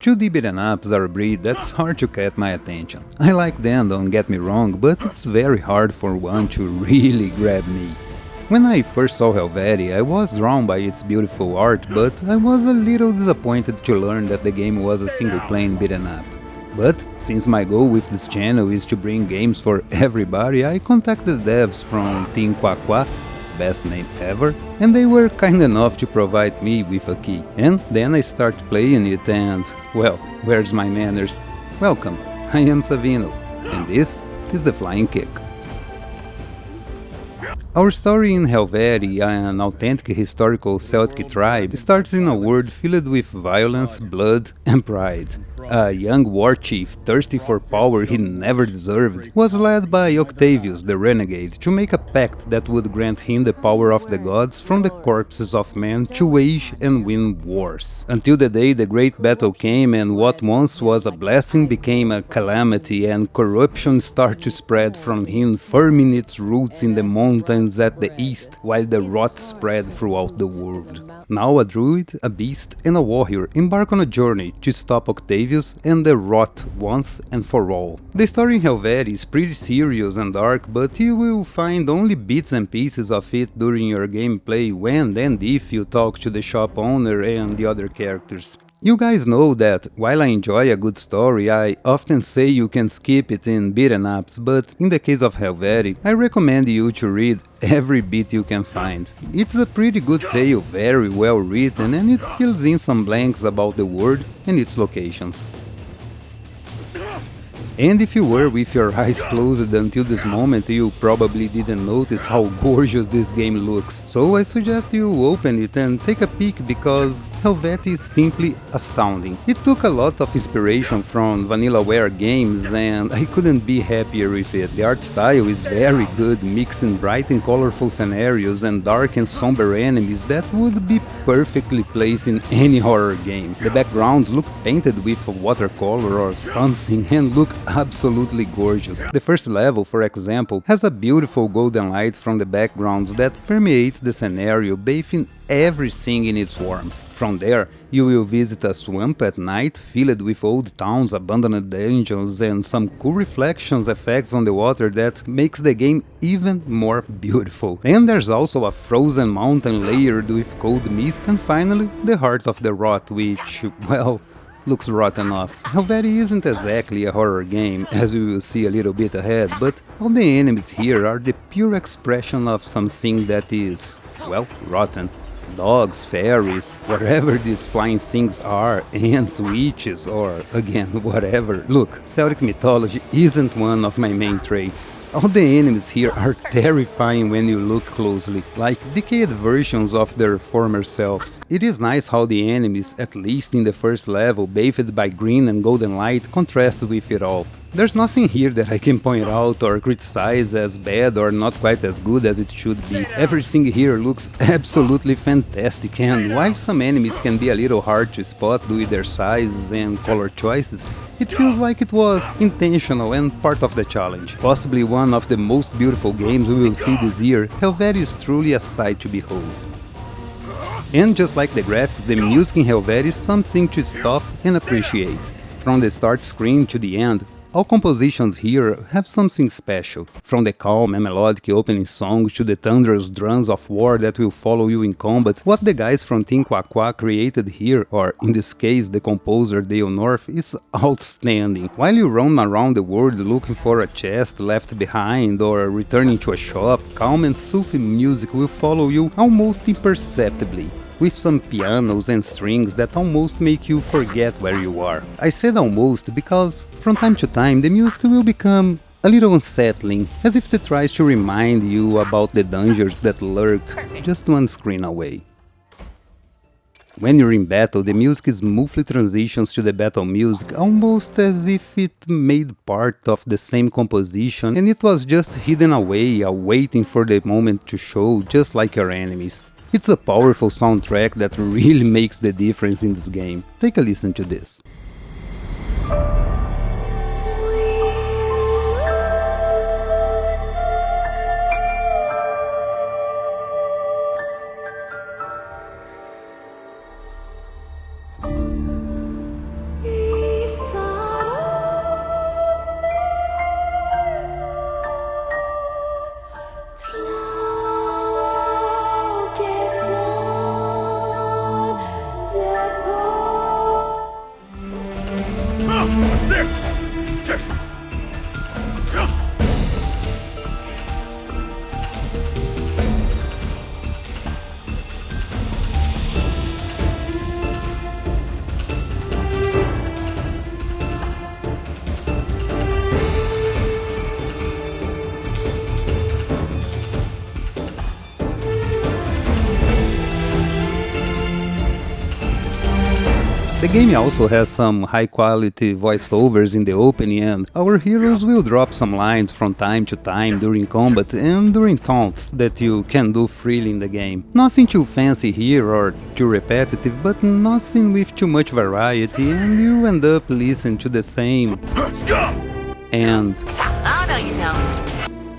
2D beat'em ups are a breed that's hard to get my attention. I like them, don't get me wrong, but it's very hard for one to really grab me. When I first saw Helvetii, I was drawn by its beautiful art, but I was a little disappointed to learn that the game was a single-player beat'em up. But since my goal with this channel is to bring games for everybody, I contacted devs from Team Quaqua, best name ever, and they were kind enough to provide me with a key. And then I started playing it and, well, where's my manners? Welcome, I am Savino, and this is The Flying Kick. Our story in Helvetii, an authentic historical Celtic tribe, starts in a world filled with violence, blood, and pride. A young war chief, thirsty for power he never deserved, was led by Octavius the Renegade to make a pact that would grant him the power of the gods from the corpses of men to wage and win wars. Until the day the great battle came and what once was a blessing became a calamity and corruption started to spread from him, firming its roots in the mountains at the east, while the rot spread throughout the world. Now a druid, a beast, and a warrior embark on a journey to stop Octavius and the rot once and for all. The story in Helvetii is pretty serious and dark, but you will find only bits and pieces of it during your gameplay when and if you talk to the shop owner and the other characters. You guys know that, while I enjoy a good story, I often say you can skip it in beat'em ups, but in the case of Helvetii, I recommend you to read every bit you can find. It's a pretty good tale, very well written, and it fills in some blanks about the world and its locations. And if you were with your eyes closed until this moment, you probably didn't notice how gorgeous this game looks. So I suggest you open it and take a peek because Helvetii is simply astounding. It took a lot of inspiration from Vanillaware games and I couldn't be happier with it. The art style is very good, mixing bright and colorful scenarios and dark and somber enemies that would be perfectly placed in any horror game. The backgrounds look painted with watercolor or something and look absolutely gorgeous. The first level, for example, has a beautiful golden light from the backgrounds that permeates the scenario, bathing everything in its warmth. From there, you will visit a swamp at night filled with old towns, abandoned dungeons, and some cool reflections effects on the water that makes the game even more beautiful. And there's also a frozen mountain layered with cold mist, and finally, the heart of the rot, which, well, looks rotten off. Helvetii isn't exactly a horror game, as we will see a little bit ahead, but all the enemies here are the pure expression of something that is, well, rotten. Dogs, fairies, whatever these flying things are, ants, witches, or, again, whatever. Look, Celtic mythology isn't one of my main traits. All the enemies here are terrifying when you look closely, like decayed versions of their former selves. It is nice how the enemies, at least in the first level, bathed by green and golden light, contrast with it all. There's nothing here that I can point out or criticize as bad or not quite as good as it should be. Everything here looks absolutely fantastic, and while some enemies can be a little hard to spot due to their sizes and color choices, it feels like it was intentional and part of the challenge. Possibly one of the most beautiful games we will see this year, Helvetii is truly a sight to behold. And just like the graphics, the music in Helvetii is something to stop and appreciate. From the start screen to the end, all compositions here have something special, from the calm and melodic opening song to the thunderous drums of war that will follow you in combat. What the guys from Team Quaqua created here, or in this case the composer Dale North, is outstanding. While you roam around the world looking for a chest left behind or returning to a shop, calm and soothing music will follow you almost imperceptibly, with some pianos and strings that almost make you forget where you are. I said almost because from time to time the music will become a little unsettling, as if it tries to remind you about the dangers that lurk just one screen away. When you're in battle, the music smoothly transitions to the battle music, almost as if it made part of the same composition and it was just hidden away, waiting for the moment to show, just like your enemies. It's a powerful soundtrack that really makes the difference in this game. Take a listen to this. The game also has some high-quality voiceovers in the opening, and our heroes will drop some lines from time to time during combat and during taunts that you can do freely in the game. Nothing too fancy here or too repetitive, but nothing with too much variety, and you end up listening to the same and Oh, no, you don't.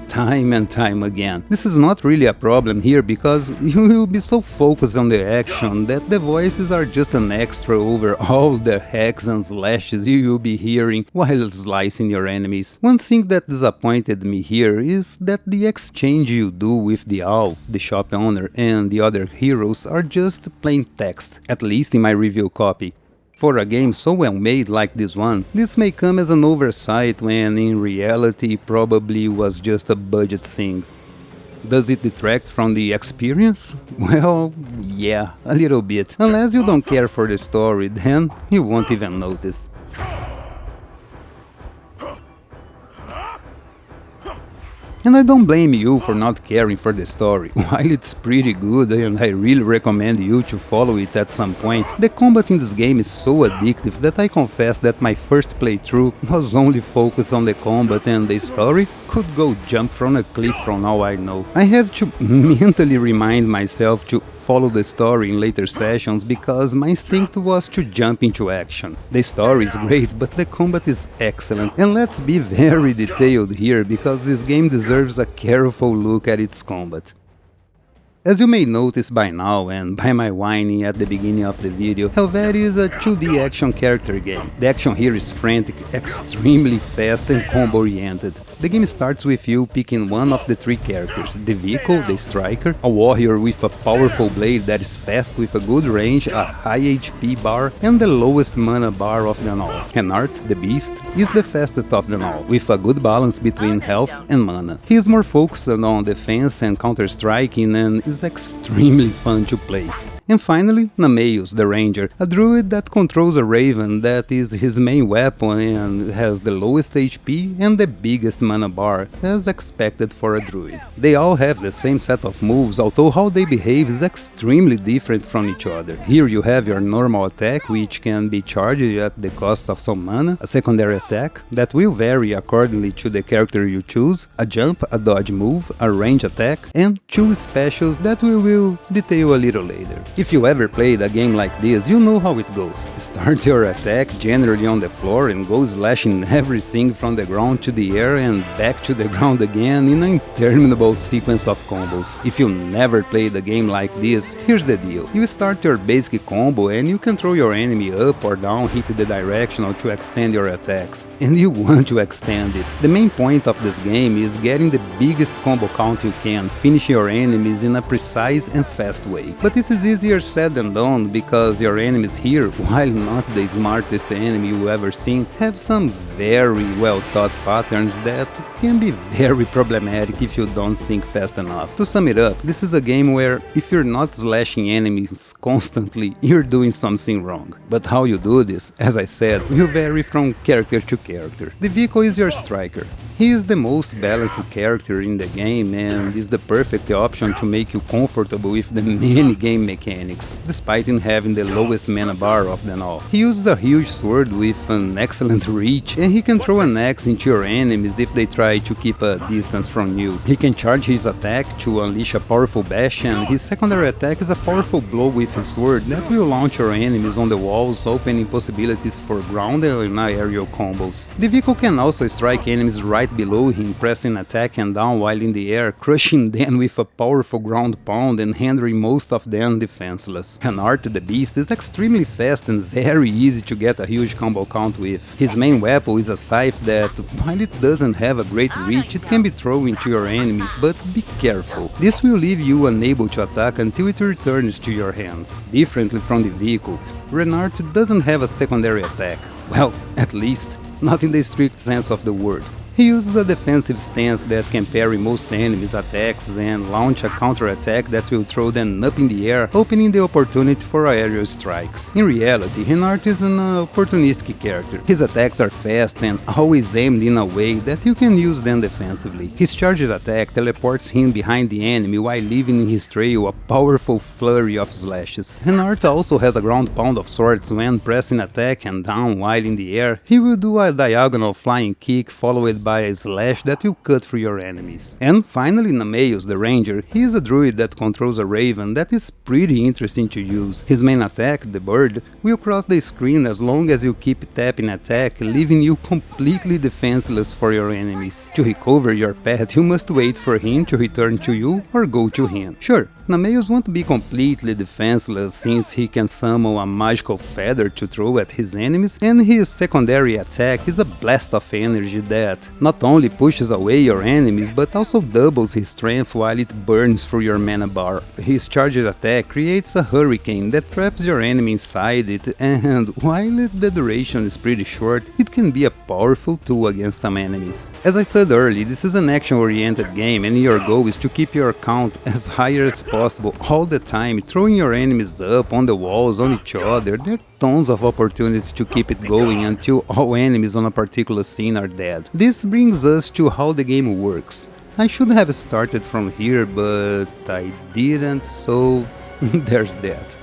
time and time again. This is not really a problem here because you will be so focused on the action that the voices are just an extra over all the hacks and slashes you will be hearing while slicing your enemies. One thing that disappointed me here is that the exchange you do with the owl, the shop owner, and the other heroes are just plain text, at least in my review copy. For a game so well made like this one, this may come as an oversight when in reality it probably was just a budget thing. Does it detract from the experience? Well, yeah, a little bit. Unless you don't care for the story, then you won't even notice. And I don't blame you for not caring for the story. While it's pretty good and I really recommend you to follow it at some point, the combat in this game is so addictive that I confess that my first playthrough was only focused on the combat and the story could go jump from a cliff from all I know. I had to mentally remind myself to follow the story in later sessions because my instinct was to jump into action. The story is great, but the combat is excellent, and let's be very detailed here because this game deserves a careful look at its combat. As you may notice by now, and by my whining at the beginning of the video, Helvetii is a 2D action character game. The action here is frantic, extremely fast and combo-oriented. The game starts with you picking one of the three characters: the vehicle, the striker, a warrior with a powerful blade that is fast with a good range, a high HP bar, and the lowest mana bar of them all. Henart, the beast, is the fastest of them all, with a good balance between health and mana. He is more focused on defense and counter-striking and is extremely fun to play. And finally, Nameus, the ranger, a druid that controls a raven that is his main weapon and has the lowest HP and the biggest mana bar, as expected for a druid. They all have the same set of moves, although how they behave is extremely different from each other. Here you have your normal attack, which can be charged at the cost of some mana, a secondary attack that will vary accordingly to the character you choose, a jump, a dodge move, a range attack, and two specials that we will detail a little later. If you ever played a game like this, you know how it goes. Start your attack generally on the floor and go slashing everything from the ground to the air and back to the ground again in an interminable sequence of combos. If you never played a game like this, here's the deal. You start your basic combo and you can throw your enemy up or down, hit the directional to extend your attacks. And you want to extend it. The main point of this game is getting the biggest combo count you can, finishing your enemies in a precise and fast way. But this is easier said than done because your enemies here, while not the smartest enemy you ever seen, have some very well thought patterns that can be very problematic if you don't think fast enough. To sum it up, this is a game where if you're not slashing enemies constantly, you're doing something wrong. But how you do this, as I said, will vary from character to character. The vehicle is your striker. He is the most balanced character in the game and is the perfect option to make you comfortable with the many game mechanics, despite him having the lowest mana bar of them all. He uses a huge sword with an excellent reach, and he can throw an axe into your enemies if they try to keep a distance from you. He can charge his attack to unleash a powerful bash, and his secondary attack is a powerful blow with his sword that will launch your enemies on the walls, opening possibilities for ground and aerial combos. The vehicle can also strike enemies right below him, pressing attack and down while in the air, crushing them with a powerful ground pound and rendering most of them defenseless. Henart, the beast, is extremely fast and very easy to get a huge combo count with. His main weapon is a scythe that, while it doesn't have a great reach, it can be thrown into your enemies, but be careful. This will leave you unable to attack until it returns to your hands. Differently from the vehicle, Renard doesn't have a secondary attack. Well, at least, not in the strict sense of the word. He uses a defensive stance that can parry most enemies' attacks and launch a counter-attack that will throw them up in the air, opening the opportunity for aerial strikes. In reality, Renard is an opportunistic character. His attacks are fast and always aimed in a way that you can use them defensively. His charged attack teleports him behind the enemy while leaving in his trail a powerful flurry of slashes. Renard also has a ground pound of sorts. When pressing attack and down while in the air, he will do a diagonal flying kick followed by a slash that will cut through your enemies. And finally, Nameus, the ranger, he is a druid that controls a raven that is pretty interesting to use. His main attack, the bird, will cross the screen as long as you keep tapping attack, leaving you completely defenseless for your enemies. To recover your pet, you must wait for him to return to you or go to him. Sure, Nameus won't be completely defenseless since he can summon a magical feather to throw at his enemies, and his secondary attack is a blast of energy that not only pushes away your enemies but also doubles his strength while it burns through your mana bar. His charged attack creates a hurricane that traps your enemy inside it, and while the duration is pretty short, it can be a powerful tool against some enemies. As I said earlier, this is an action-oriented game and your goal is to keep your count as high as possible all the time, throwing your enemies up on the walls, on each other. There are tons of opportunities to keep it going until all enemies on a particular scene are dead. This brings us to how the game works. I should have started from here, but I didn't, so there's that.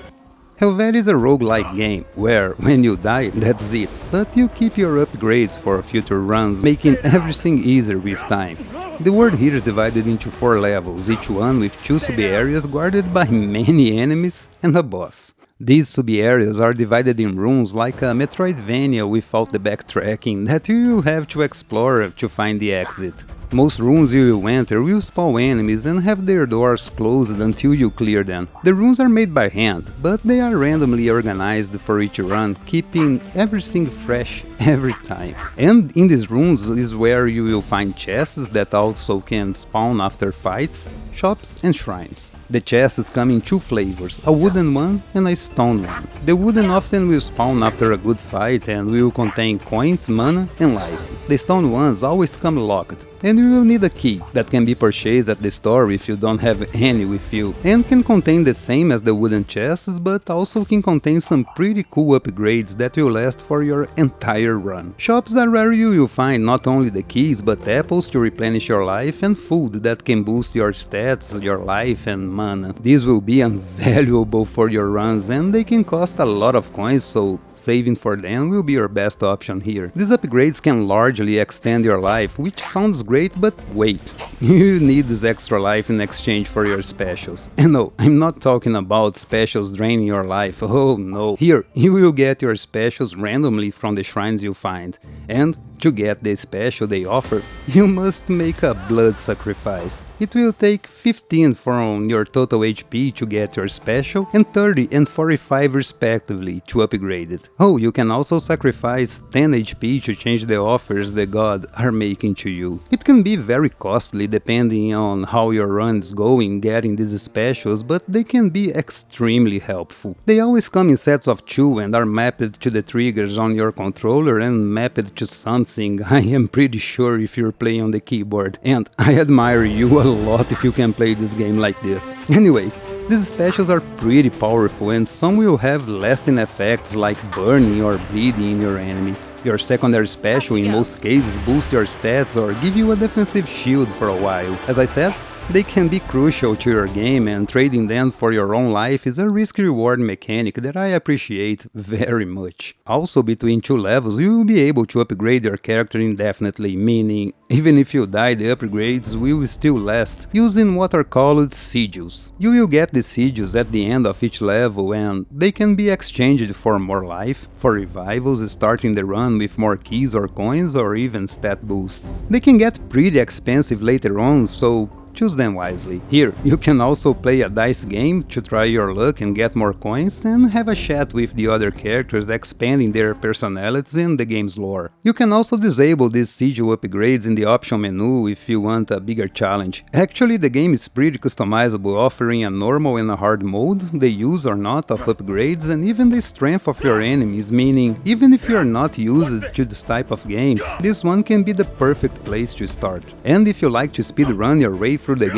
Helvetii is a roguelike game, where when you die, that's it, but you keep your upgrades for future runs, making everything easier with time. The world here is divided into 4 levels, each one with 2 sub-areas guarded by many enemies and a boss. These sub-areas are divided in rooms like a Metroidvania without the backtracking that you have to explore to find the exit. Most rooms you will enter will spawn enemies and have their doors closed until you clear them. The rooms are made by hand, but they are randomly organized for each run, keeping everything fresh every time. And in these rooms is where you will find chests that also can spawn after fights, shops and shrines. The chests come in 2 flavors, a wooden one and a stone one. The wooden often will spawn after a good fight and will contain coins, mana and life. The stone ones always come locked, and you will need a key that can be purchased at the store if you don't have any with you, and can contain the same as the wooden chests, but also can contain some pretty cool upgrades that will last for your entire run. Shops are where you will find not only the keys but apples to replenish your life and food that can boost your stats, your life and mana. These will be invaluable for your runs and they can cost a lot of coins, so saving for them will be your best option here. These upgrades can largely extend your life, which sounds great, but wait, you need this extra life in exchange for your specials. And no, I'm not talking about specials draining your life, oh no. Here, you will get your specials randomly from the shrines you find, and to get the special they offer, you must make a blood sacrifice. It will take 15 from your total HP to get your special, and 30 and 45 respectively to upgrade it. Oh, you can also sacrifice 10 HP to change the offers the god are making to you. It can be very costly depending on how your run is going getting these specials, but they can be extremely helpful. They always come in sets of 2 and are mapped to the triggers on your controller and mapped to something. I am pretty sure if you're playing on the keyboard, and I admire you a lot if you can play this game like this. Anyways, these specials are pretty powerful and some will have lasting effects like burning or bleeding your enemies. Your secondary special in most cases boost your stats or give you a defensive shield for a while. As I said, they can be crucial to your game, and trading them for your own life is a risk-reward mechanic that I appreciate very much. Also, between 2 levels you will be able to upgrade your character indefinitely, meaning even if you die the upgrades will still last, using what are called sigils. You will get the sigils at the end of each level and they can be exchanged for more life, for revivals, starting the run with more keys or coins, or even stat boosts. They can get pretty expensive later on, so choose them wisely. Here, you can also play a dice game to try your luck and get more coins, and have a chat with the other characters expanding their personalities and the game's lore. You can also disable these sigil upgrades in the option menu if you want a bigger challenge. Actually, the game is pretty customizable, offering a normal and a hard mode, the use or not of upgrades, and even the strength of your enemies, meaning even if you are not used to this type of games, this one can be the perfect place to start. And if you like to speedrun your way through the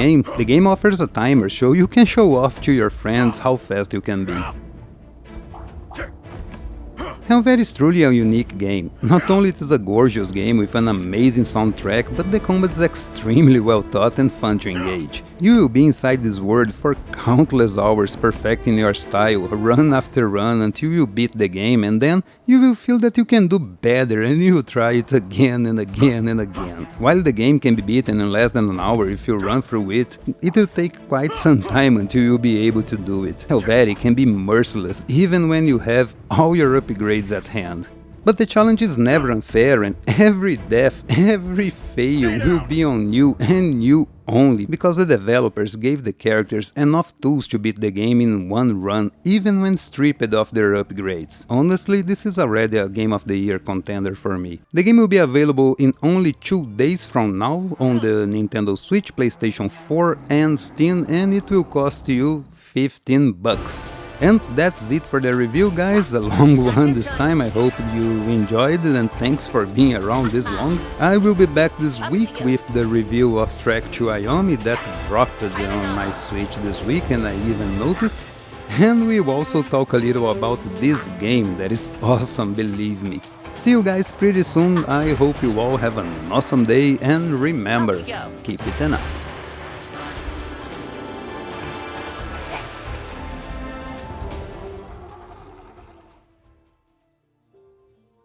game offers a timer so you can show off to your friends how fast you can be. Helvetii is truly a unique game. Not only it is a gorgeous game with an amazing soundtrack, but the combat is extremely well thought and fun to engage. You will be inside this world for countless hours perfecting your style, run after run until you beat the game, and then you will feel that you can do better and you will try it again and again and again. While the game can be beaten in less than an hour if you run through it, it will take quite some time until you'll be able to do it. Helvetii can be merciless even when you have all your upgrades at hand. But the challenge is never unfair, and every death, every fail will be on you and you only, because the developers gave the characters enough tools to beat the game in one run, even when stripped of their upgrades. Honestly, this is already a Game of the Year contender for me. The game will be available in only 2 days from now on the Nintendo Switch, PlayStation 4 and Steam, and it will cost you $15. And that's it for the review, guys, a long one this time. I hope you enjoyed it and thanks for being around this long. I will be back this week with the review of Track to Wyoming that dropped on my Switch this week and I even noticed. And we will also talk a little about this game that is awesome, believe me. See you guys pretty soon. I hope you all have an awesome day and remember, keep it up.